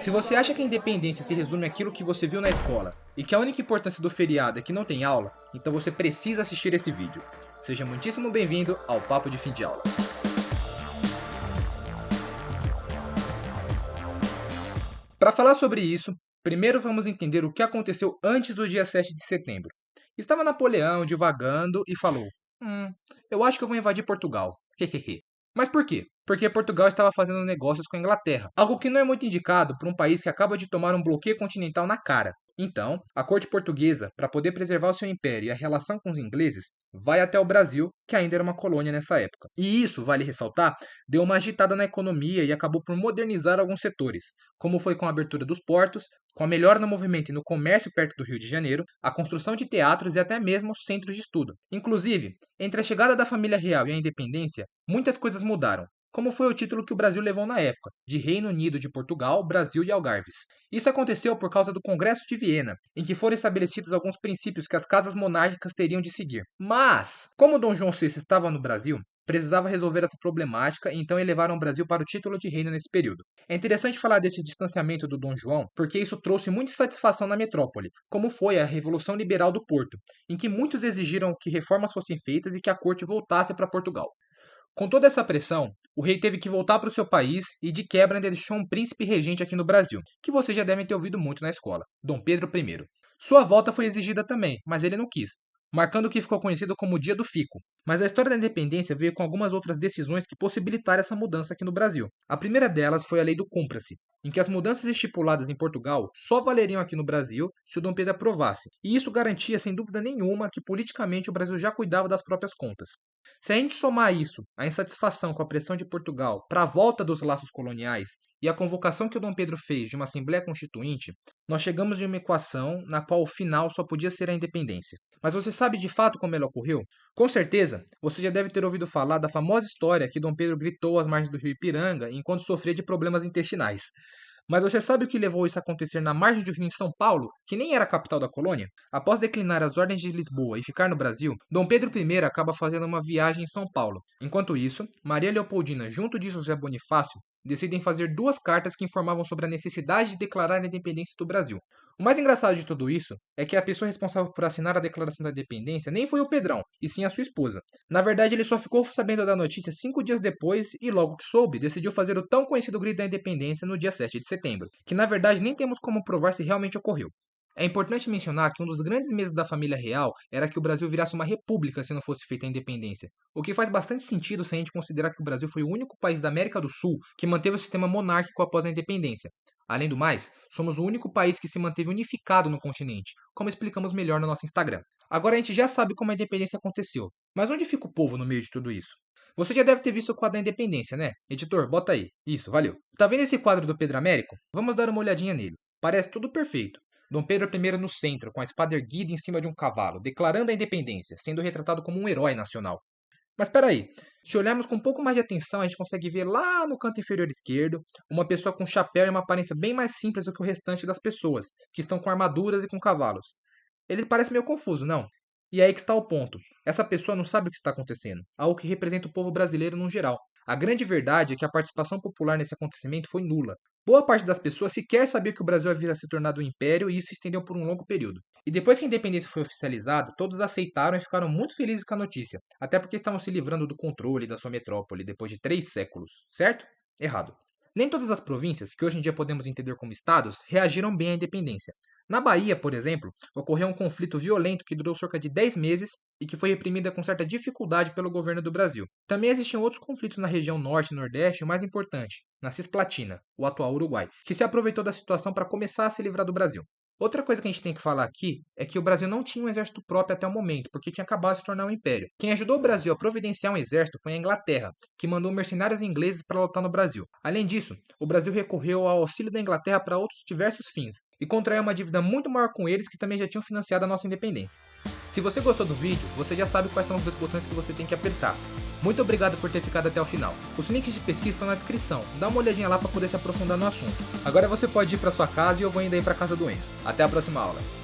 Se você acha que a independência se resume àquilo que você viu na escola e que a única importância do feriado é que não tem aula, então você precisa assistir esse vídeo. Seja muitíssimo bem-vindo ao Papo de Fim de Aula. Para falar sobre isso, primeiro vamos entender o que aconteceu antes do dia 7 de setembro. Estava Napoleão divagando e falou: eu acho que eu vou invadir Portugal. Hehehe. Mas por quê? Porque Portugal estava fazendo negócios com a Inglaterra, algo que não é muito indicado para um país que acaba de tomar um bloqueio continental na cara. Então, a corte portuguesa, para poder preservar o seu império e a relação com os ingleses, vai até o Brasil, que ainda era uma colônia nessa época. E isso, vale ressaltar, deu uma agitada na economia e acabou por modernizar alguns setores, como foi com a abertura dos portos, com a melhora no movimento e no comércio perto do Rio de Janeiro, a construção de teatros e até mesmo centros de estudo. Inclusive, entre a chegada da família real e a independência, muitas coisas mudaram, como foi o título que o Brasil levou na época, de Reino Unido de Portugal, Brasil e Algarves. Isso aconteceu por causa do Congresso de Viena, em que foram estabelecidos alguns princípios que as casas monárquicas teriam de seguir. Mas, como Dom João VI estava no Brasil, precisava resolver essa problemática e então elevaram o Brasil para o título de reino nesse período. É interessante falar desse distanciamento do Dom João, porque isso trouxe muita satisfação na metrópole, como foi a Revolução Liberal do Porto, em que muitos exigiram que reformas fossem feitas e que a corte voltasse para Portugal. Com toda essa pressão, o rei teve que voltar para o seu país e de quebra ainda deixou um príncipe regente aqui no Brasil, que vocês já devem ter ouvido muito na escola, Dom Pedro I. Sua volta foi exigida também, mas ele não quis, marcando o que ficou conhecido como o Dia do Fico. Mas a história da independência veio com algumas outras decisões que possibilitaram essa mudança aqui no Brasil. A primeira delas foi a Lei do Cúmplice, em que as mudanças estipuladas em Portugal só valeriam aqui no Brasil se o Dom Pedro aprovasse, e isso garantia sem dúvida nenhuma que politicamente o Brasil já cuidava das próprias contas. Se a gente somar isso, a insatisfação com a pressão de Portugal para a volta dos laços coloniais e a convocação que o Dom Pedro fez de uma Assembleia Constituinte, nós chegamos em uma equação na qual o final só podia ser a independência. Mas você sabe de fato como ela ocorreu? Com certeza, você já deve ter ouvido falar da famosa história que Dom Pedro gritou às margens do rio Ipiranga enquanto sofria de problemas intestinais. Mas você sabe o que levou isso a acontecer na margem do rio em São Paulo, que nem era a capital da colônia? Após declinar as ordens de Lisboa e ficar no Brasil, Dom Pedro I acaba fazendo uma viagem em São Paulo. Enquanto isso, Maria Leopoldina, junto de José Bonifácio, decidem fazer duas cartas que informavam sobre a necessidade de declarar a independência do Brasil. O mais engraçado de tudo isso é que a pessoa responsável por assinar a declaração da independência nem foi o Pedrão, e sim a sua esposa. Na verdade, ele só ficou sabendo da notícia 5 dias depois e, logo que soube, decidiu fazer o tão conhecido grito da independência no dia 7 de setembro, que na verdade nem temos como provar se realmente ocorreu. É importante mencionar que um dos grandes medos da família real era que o Brasil virasse uma república se não fosse feita a independência, o que faz bastante sentido se a gente considerar que o Brasil foi o único país da América do Sul que manteve o sistema monárquico após a independência. Além do mais, somos o único país que se manteve unificado no continente, como explicamos melhor no nosso Instagram. Agora a gente já sabe como a independência aconteceu, mas onde fica o povo no meio de tudo isso? Você já deve ter visto o quadro da independência, né? Editor, bota aí. Isso, valeu. Tá vendo esse quadro do Pedro Américo? Vamos dar uma olhadinha nele. Parece tudo perfeito. Dom Pedro I no centro, com a espada erguida em cima de um cavalo, declarando a independência, sendo retratado como um herói nacional. Mas espera aí, se olharmos com um pouco mais de atenção, a gente consegue ver lá no canto inferior esquerdo uma pessoa com chapéu e uma aparência bem mais simples do que o restante das pessoas, que estão com armaduras e com cavalos. Ele parece meio confuso, não? E é aí que está o ponto. Essa pessoa não sabe o que está acontecendo, algo que representa o povo brasileiro no geral. A grande verdade é que a participação popular nesse acontecimento foi nula. Boa parte das pessoas sequer sabia que o Brasil havia se tornado um império e isso se estendeu por um longo período. E depois que a independência foi oficializada, todos aceitaram e ficaram muito felizes com a notícia, até porque estavam se livrando do controle da sua metrópole depois de 3 séculos, certo? Errado. Nem todas as províncias, que hoje em dia podemos entender como estados, reagiram bem à independência. Na Bahia, por exemplo, ocorreu um conflito violento que durou cerca de 10 meses e que foi reprimida com certa dificuldade pelo governo do Brasil. Também existiam outros conflitos na região norte e nordeste, e o mais importante, na Cisplatina, o atual Uruguai, que se aproveitou da situação para começar a se livrar do Brasil. Outra coisa que a gente tem que falar aqui é que o Brasil não tinha um exército próprio até o momento, porque tinha acabado de se tornar um império. Quem ajudou o Brasil a providenciar um exército foi a Inglaterra, que mandou mercenários ingleses para lutar no Brasil. Além disso, o Brasil recorreu ao auxílio da Inglaterra para outros diversos fins, e contraiu uma dívida muito maior com eles que também já tinham financiado a nossa independência. Se você gostou do vídeo, você já sabe quais são os dois botões que você tem que apertar. Muito obrigado por ter ficado até o final. Os links de pesquisa estão na descrição. Dá uma olhadinha lá para poder se aprofundar no assunto. Agora você pode ir para sua casa e eu vou indo aí para casa do Enzo. Até a próxima aula.